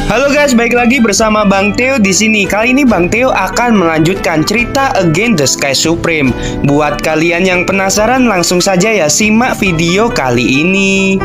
Halo guys, balik lagi bersama Bang Theo di sini. Kali ini Bang Theo akan melanjutkan cerita Against the Sky Supreme. Buat kalian yang penasaran, langsung saja ya simak video kali ini.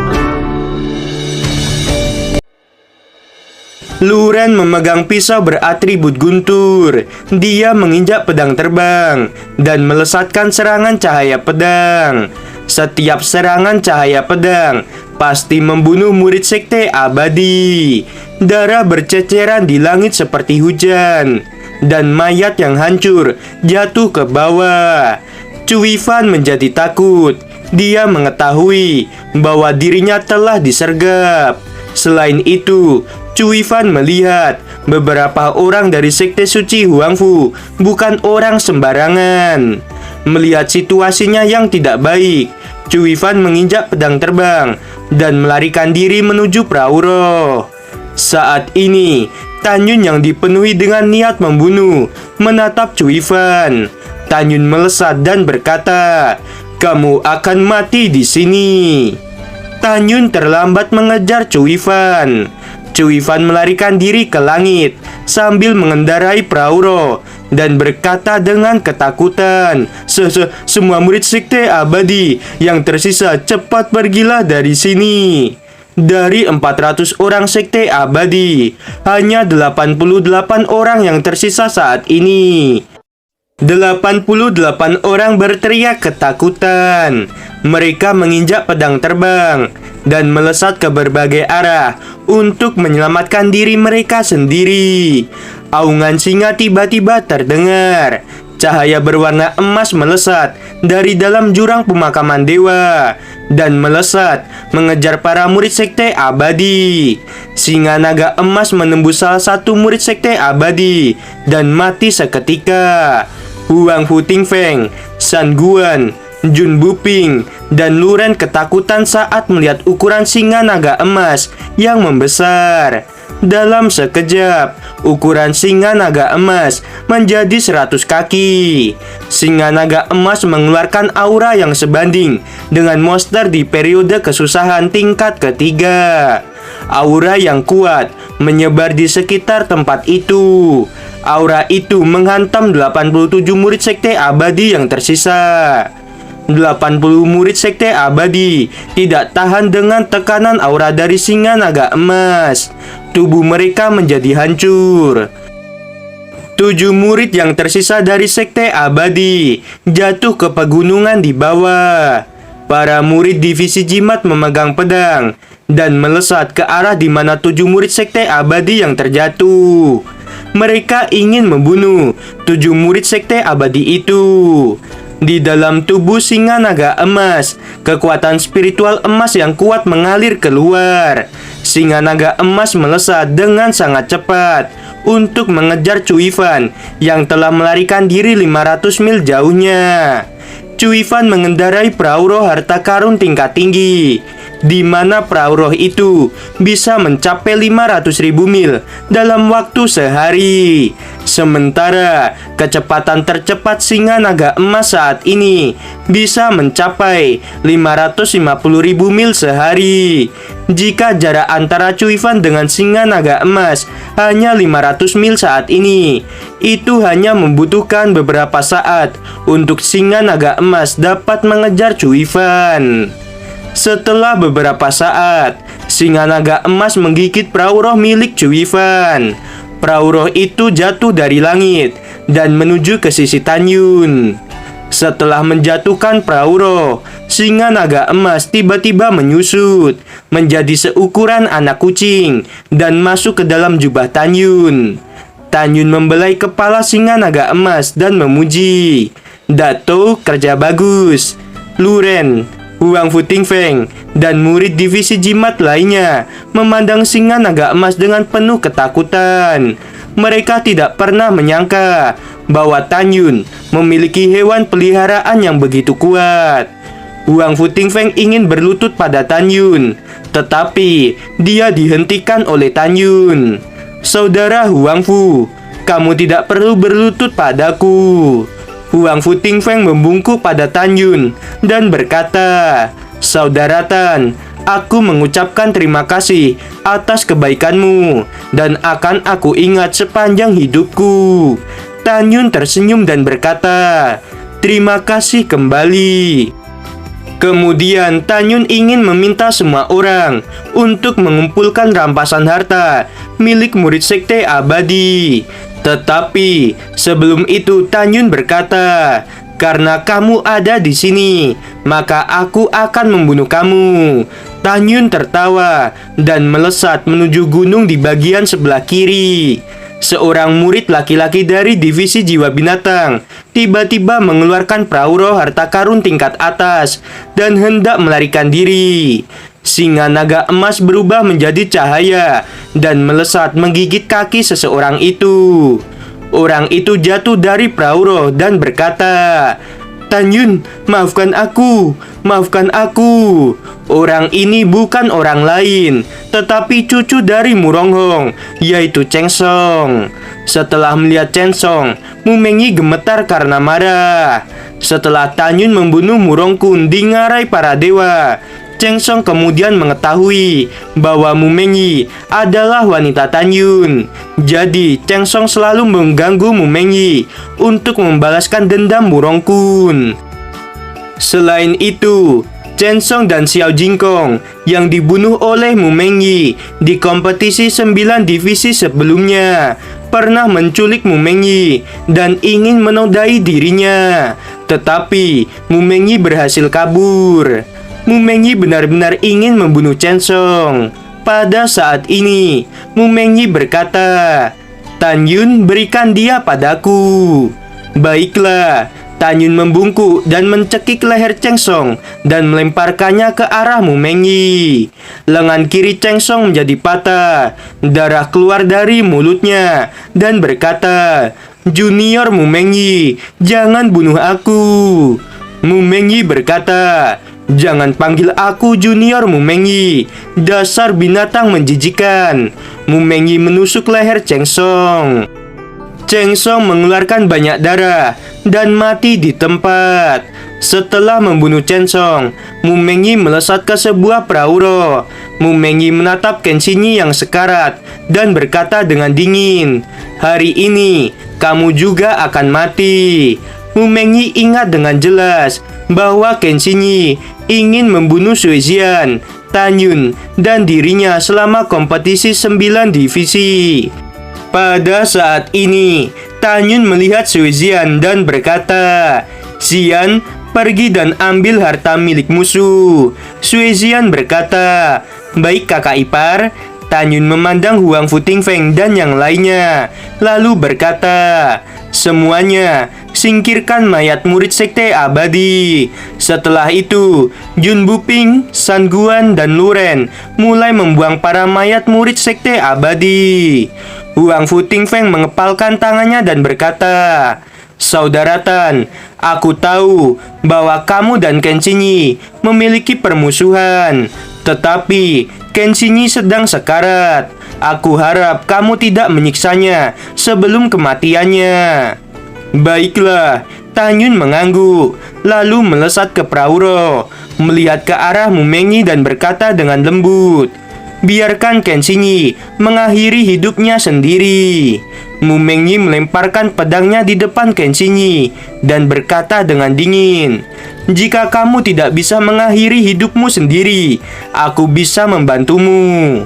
Luren memegang pisau beratribut guntur. Dia menginjak pedang terbang dan melesatkan serangan cahaya pedang. Setiap serangan cahaya pedang pasti membunuh murid sekte abadi. Darah berceceran di langit seperti hujan, dan mayat yang hancur jatuh ke bawah. Cui Fan menjadi takut. Dia mengetahui bahwa dirinya telah disergap. Selain itu, Cui Fan melihat beberapa orang dari sekte suci Huangfu bukan orang sembarangan. Melihat situasinya yang tidak baik, Cui Fan menginjak pedang terbang dan melarikan diri menuju perahu roh. Saat ini, Tan Yun yang dipenuhi dengan niat membunuh menatap Cui Fan. Tan Yun melesat dan berkata, "Kamu akan mati di sini." Tan Yun terlambat mengejar Cui Fan. Cui Fan melarikan diri ke langit sambil mengendarai perahu roh dan berkata dengan ketakutan, Semua murid sekte abadi yang tersisa, cepat pergilah dari sini." Dari 400 orang sekte abadi, hanya 88 orang yang tersisa saat ini. 88 orang berteriak ketakutan. Mereka menginjak pedang terbang dan melesat ke berbagai arah untuk menyelamatkan diri mereka sendiri. Aungan singa tiba-tiba terdengar. Cahaya berwarna emas melesat dari dalam jurang pemakaman dewa dan melesat mengejar para murid sekte abadi. Singa naga emas menembus salah satu murid sekte abadi dan mati seketika. Huang Fu Tingfeng, San Guan, Jun Buping, dan Luren ketakutan saat melihat ukuran singa naga emas yang membesar. Dalam sekejap, ukuran singa naga emas menjadi 100 kaki. Singa naga emas mengeluarkan aura yang sebanding dengan monster di periode kesusahan tingkat ketiga. Aura yang kuat menyebar di sekitar tempat itu. Aura itu menghantam 87 murid sekte abadi yang tersisa. 80 murid sekte abadi tidak tahan dengan tekanan aura dari singa naga emas. Tubuh mereka menjadi hancur. 7 murid yang tersisa dari sekte abadi jatuh ke pegunungan di bawah. Para murid divisi jimat memegang pedang dan melesat ke arah di mana 7 murid sekte abadi yang terjatuh. Mereka ingin membunuh 7 murid sekte abadi itu. Di dalam tubuh singa naga emas, kekuatan spiritual emas yang kuat mengalir keluar. Singa naga emas melesat dengan sangat cepat untuk mengejar Cui Fan yang telah melarikan diri 500 mil jauhnya. Cui Fan mengendarai perahu roh harta karun tingkat tinggi, di mana perahu roh itu bisa mencapai 500.000 mil dalam waktu sehari. Sementara kecepatan tercepat singa naga emas saat ini bisa mencapai 550.000 mil sehari. Jika jarak antara Cui Fan dengan singa naga emas hanya 500 mil saat ini, itu hanya membutuhkan beberapa saat untuk singa naga emas dapat mengejar Cui Fan. Setelah beberapa saat, singa naga emas menggigit perahu roh milik Cui Fan. Perahu roh itu jatuh dari langit dan menuju ke sisi Tan Yun. Setelah menjatuhkan perahu roh, singa naga emas tiba-tiba menyusut menjadi seukuran anak kucing dan masuk ke dalam jubah Tan Yun. Tan Yun membelai kepala singa naga emas dan memuji, "Dato, kerja bagus." Luren, Huang Fu Tingfeng, dan murid divisi jimat lainnya memandang singa naga emas dengan penuh ketakutan. Mereka tidak pernah menyangka bahwa Tan Yun memiliki hewan peliharaan yang begitu kuat. Huang Fu Tingfeng ingin berlutut pada Tan Yun, tetapi dia dihentikan oleh Tan Yun. "Saudara Huang Fu, kamu tidak perlu berlutut padaku." Huang Fu Tingfeng membungkuk pada Tan Yun dan berkata, "Saudara Tan, Aku mengucapkan terima kasih atas kebaikanmu dan akan aku ingat sepanjang hidupku. Tan Yun tersenyum dan berkata, "Terima kasih kembali." Kemudian Tan Yun ingin meminta semua orang untuk mengumpulkan rampasan harta milik murid sekte abadi. Tetapi sebelum itu Tan Yun berkata, "Karena kamu ada di sini, maka aku akan membunuh kamu." Tan Yun tertawa dan melesat menuju gunung di bagian sebelah kiri. Seorang murid laki-laki dari divisi jiwa binatang tiba-tiba mengeluarkan perahu roh harta karun tingkat atas dan hendak melarikan diri. Singa naga emas berubah menjadi cahaya dan melesat menggigit kaki seseorang itu. Orang itu jatuh dari perahu roh dan berkata, "Tan Yun, maafkan aku, maafkan aku." Orang ini bukan orang lain, tetapi cucu dari Muronghong, yaitu Cheng Song. Setelah melihat Cheng Song, Mu Mengyi gemetar karena marah. Setelah Tan Yun membunuh Murongkun di ngarai para dewa, Cheng Song kemudian mengetahui bahwa Mu Mengyi adalah wanita Tan Yun. Jadi Cheng Song selalu mengganggu Mu Mengyi untuk membalaskan dendam Murongkun. Selain itu, Cheng Song dan Xiao Jingkong yang dibunuh oleh Mu Mengyi di kompetisi 9 divisi sebelumnya pernah menculik Mu Mengyi dan ingin menodai dirinya. Tetapi Mu Mengyi berhasil kabur. Mu Mengyi benar-benar ingin membunuh Cheng Song. Pada saat ini, Mu Mengyi berkata, "Tan Yun, berikan dia padaku." Baiklah, Tan Yun membungkuk dan mencekik leher Cheng Song dan melemparkannya ke arah Mu Mengyi. Lengan kiri Cheng Song menjadi patah, darah keluar dari mulutnya dan berkata, "Junior Mu Mengyi, jangan bunuh aku." Mu Mengyi berkata, "Jangan panggil aku Junior Mu Mengyi, dasar binatang menjijikan." Mu Mengyi menusuk leher Cheng Song. Cheng Song mengeluarkan banyak darah dan mati di tempat. Setelah membunuh Cheng Song, Mu Mengyi melesat ke sebuah perahu roh. Mu Mengyi menatap Ken Xinyi yang sekarat dan berkata dengan dingin, "Hari ini kamu juga akan mati." Mu Mengyi ingat dengan jelas bahwa Ken Xinyi ingin membunuh Sui Jian, Tan Yun, dan dirinya selama kompetisi 9 divisi. Pada saat ini, Tan Yun melihat Sui Jian dan berkata, "Jian, pergi dan ambil harta milik musuh." Sui Jian berkata, "Baik kakak ipar." Tan Yun memandang Huang Futingfeng dan yang lainnya, lalu berkata, "Semuanya, singkirkan mayat murid sekte abadi." Setelah itu, Jun Buping, San Guan, dan Luren mulai membuang para mayat murid sekte abadi. Huang Futingfeng mengepalkan tangannya dan berkata, "Saudara Tan, aku tahu bahwa kamu dan Ken Xinyi memiliki permusuhan. Tetapi Ken Xinyi sedang sekarat. Aku harap kamu tidak menyiksanya sebelum kematiannya." "Baiklah." Tan Yun mengangguk, lalu melesat ke perahu roh, melihat ke arah Mu Mengyi dan berkata dengan lembut, "Biarkan Ken Xinyi mengakhiri hidupnya sendiri." Mu Mengyi melemparkan pedangnya di depan Ken Xinyi dan berkata dengan dingin, "Jika kamu tidak bisa mengakhiri hidupmu sendiri, aku bisa membantumu."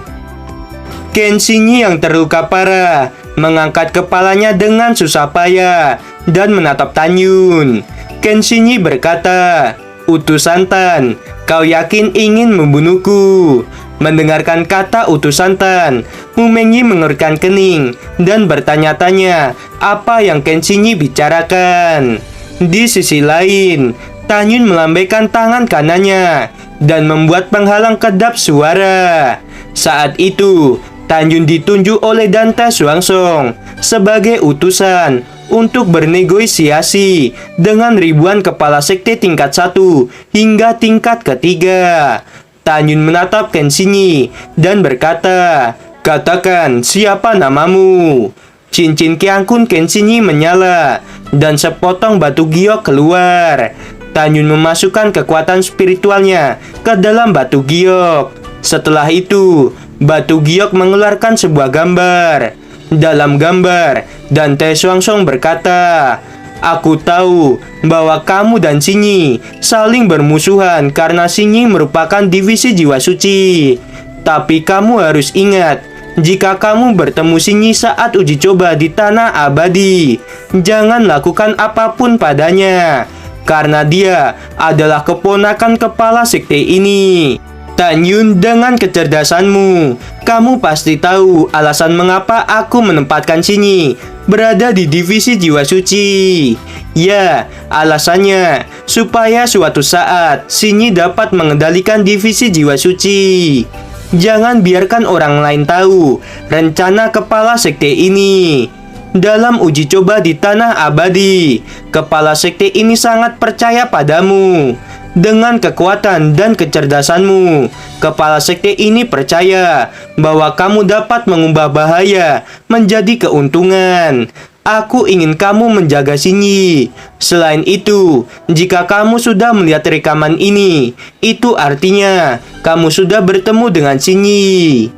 Ken Xinyi yang terluka parah mengangkat kepalanya dengan susah payah dan menatap Tan Yun. Ken Xinyi berkata, "Utusan Tan, kau yakin ingin membunuhku?" Mendengarkan kata utusan Tan, Mu Mengyi mengerutkan kening dan bertanya-tanya apa yang Ken Xinyi bicarakan. Di sisi lain, Tan Yun melambaikan tangan kanannya dan membuat penghalang kedap suara. Saat itu, Tan Yun ditunjuk oleh Danta Xuangsong sebagai utusan untuk bernegosiasi dengan ribuan kepala sekte tingkat 1 hingga tingkat ketiga. Tan Yun menatap Ken Xinyi dan berkata, "Katakan siapa namamu?" Cincin Kiangkun Ken Xinyi menyala dan sepotong batu giok keluar. Tan Yun memasukkan kekuatan spiritualnya ke dalam batu giok. Setelah itu, batu giok mengeluarkan sebuah gambar. Dalam gambar, dan Tae Suang Song berkata, "Aku tahu bahwa kamu dan Sinyi saling bermusuhan karena Sinyi merupakan divisi jiwa suci. Tapi kamu harus ingat, jika kamu bertemu Sinyi saat uji coba di tanah abadi, jangan lakukan apapun padanya, karena dia adalah keponakan kepala sekte ini." Tan Yun, dengan kecerdasanmu, kamu pasti tahu alasan mengapa aku menempatkan Sinyi berada di divisi jiwa suci. Ya, alasannya supaya suatu saat Sinyi dapat mengendalikan divisi jiwa suci. Jangan biarkan orang lain tahu rencana kepala sekte ini. Dalam uji coba di tanah abadi, kepala sekte ini sangat percaya padamu. Dengan kekuatan dan kecerdasanmu, kepala sekte ini percaya bahwa kamu dapat mengubah bahaya menjadi keuntungan. Aku ingin kamu menjaga Sinyi. Selain itu, jika kamu sudah melihat rekaman ini, itu artinya kamu sudah bertemu dengan Sinyi.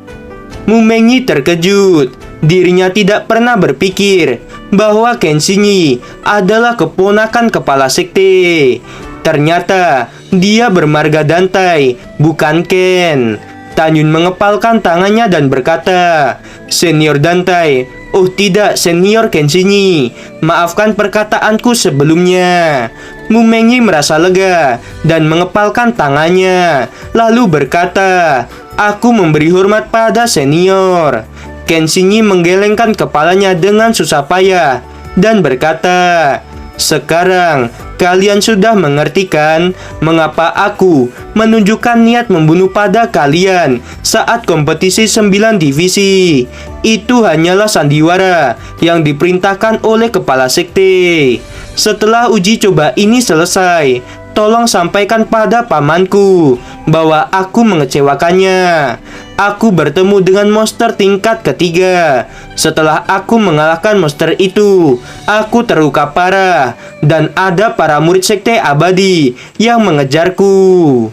Mu Mengyi terkejut. Dirinya tidak pernah berpikir bahwa Ken Sinyi adalah keponakan kepala sekte. Ternyata dia bermarga Dantai, bukan Ken. Tan Yun mengepalkan tangannya dan berkata, "Senior Dantai." "Oh tidak, Senior Ken Sinyi. Maafkan perkataanku sebelumnya." Mu Mengyi merasa lega dan mengepalkan tangannya, lalu berkata, "Aku memberi hormat pada Senior." Ken Sinyi menggelengkan kepalanya dengan susah payah dan berkata, "Sekarang kalian sudah mengerti kan mengapa aku menunjukkan niat membunuh pada kalian saat kompetisi 9 divisi. Itu hanyalah sandiwara yang diperintahkan oleh kepala sekte. Setelah uji coba ini selesai, tolong sampaikan pada pamanku bahwa aku mengecewakannya. Aku bertemu dengan monster tingkat ketiga. Setelah aku mengalahkan monster itu, aku terluka parah dan ada para murid sekte abadi yang mengejarku.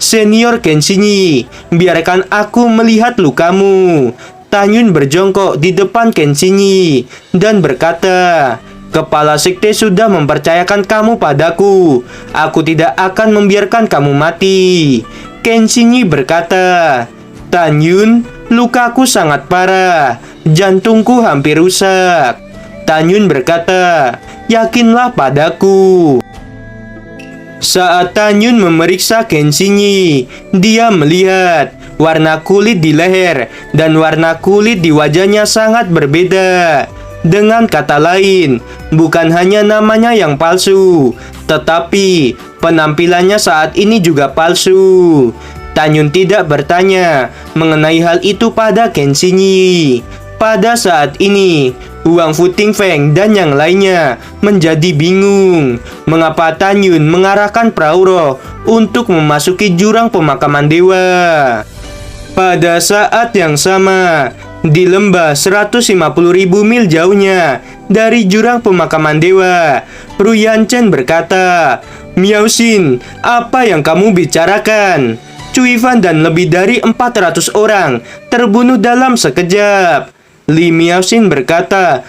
Senior Ken Sinyi, biarkan aku melihat lukamu." Tan Yun berjongkok di depan Ken Sinyi dan berkata, "Kepala sekte sudah mempercayakan kamu padaku. Aku tidak akan membiarkan kamu mati." Ken Sinyi berkata, "Tan Yun, lukaku sangat parah. Jantungku hampir rusak." Tan Yun berkata, "Yakinlah padaku." Saat Tan Yun memeriksa Ken Sinyi, dia melihat warna kulit di leher dan warna kulit di wajahnya sangat berbeda. Dengan kata lain, bukan hanya namanya yang palsu, tetapi penampilannya saat ini juga palsu. Tan Yun tidak bertanya mengenai hal itu pada Ken Sinyi. Pada saat ini, Wang Fu Tingfeng dan yang lainnya menjadi bingung mengapa Tan Yun mengarahkan perahu roh untuk memasuki jurang pemakaman dewa. Pada saat yang sama, di lembah 150.000 mil jauhnya dari jurang pemakaman dewa, Ruyan Chen berkata, "Miao Xin, apa yang kamu bicarakan? Cui Fan dan lebih dari 400 orang terbunuh dalam sekejap." Li Miao Xin berkata,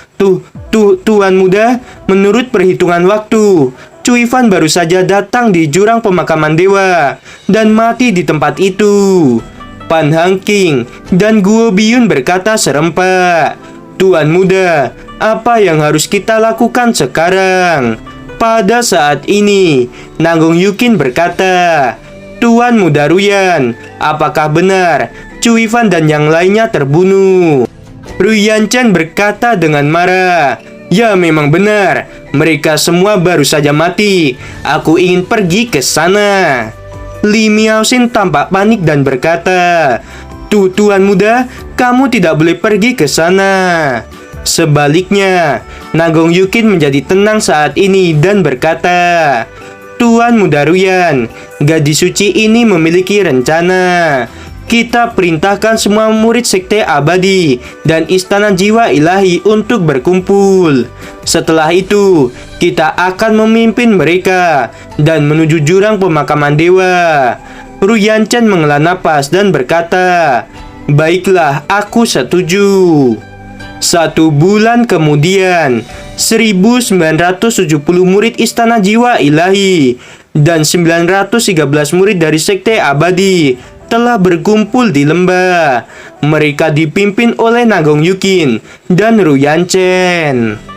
Tuan muda, menurut perhitungan waktu, Cui Fan baru saja datang di jurang pemakaman dewa dan mati di tempat itu." Pan Hang King dan Guo Biyun berkata serempak, "Tuan muda, apa yang harus kita lakukan sekarang?" Pada saat ini, Nanggong Yukin berkata, "Tuan muda Ruyan, apakah benar Cui Fan dan yang lainnya terbunuh?" Ruyan Chen berkata dengan marah, "Ya, memang benar. Mereka semua baru saja mati. Aku ingin pergi ke sana." Li Miao Xin tampak panik dan berkata, Tuan muda, kamu tidak boleh pergi ke sana." Sebaliknya, Nanggong Yukin menjadi tenang saat ini dan berkata, "Tuan muda Ruyan, gadis suci ini memiliki rencana. kita perintahkan semua murid Sekte Abadi dan Istana Jiwa Ilahi untuk berkumpul. Setelah itu, kita akan memimpin mereka dan menuju jurang pemakaman dewa. Ruyan Chen menghela napas dan berkata, "Baiklah, aku setuju." 1 bulan kemudian, 1970 murid Istana Jiwa Ilahi dan 913 murid dari Sekte Abadi telah berkumpul di lembah. Mereka dipimpin oleh Nagong Yukin dan Ruyan Chen.